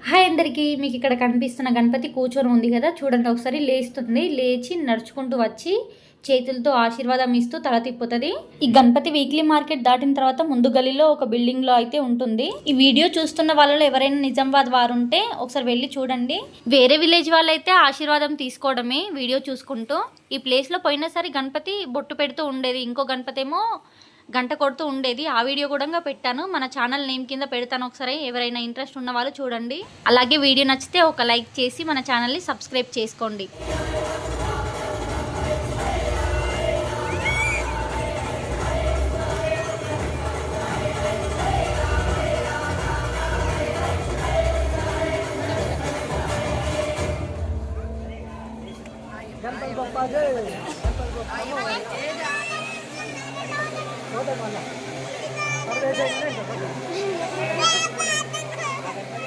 Hi అందరికీ. మీకు ఇక్కడ కనిపిస్తున్న గణపతి కూర్చొని ఉంది కదా, చూడండి ఒకసారి. లేస్తుంది, లేచి నడుచుకుంటూ వచ్చి చేతులతో ఆశీర్వాదం ఇస్తూ తల తిప్పుతుంది. ఈ గణపతి వీక్లీ మార్కెట్ దాటిన తర్వాత ముందు గలీలో ఒక బిల్డింగ్ లో అయితే ఉంటుంది. ఈ వీడియో చూస్తున్న వాళ్ళలో ఎవరైనా నిజామాబాద్ వారు ఉంటే ఒకసారి వెళ్ళి చూడండి. వేరే విలేజ్ వాళ్ళైతే ఆశీర్వాదం తీసుకోవడమే వీడియో చూసుకుంటూ. ఈ ప్లేస్ లో పోయినసారి గణపతి బొట్టు పెడుతూ ఉండేది, ఇంకో గణపతి ఏమో గంట కొడుతూ ఉండేది. ఆ వీడియో కూడా పెట్టాను, మన ఛానల్ నేమ్ కింద పెడతాను. ఒకసారి ఎవరైనా ఇంట్రెస్ట్ ఉన్న వాళ్ళు చూడండి. అలాగే వీడియో నచ్చితే ఒక లైక్ చేసి మన ఛానల్ని సబ్స్క్రైబ్ చేసుకోండి. Foto mana?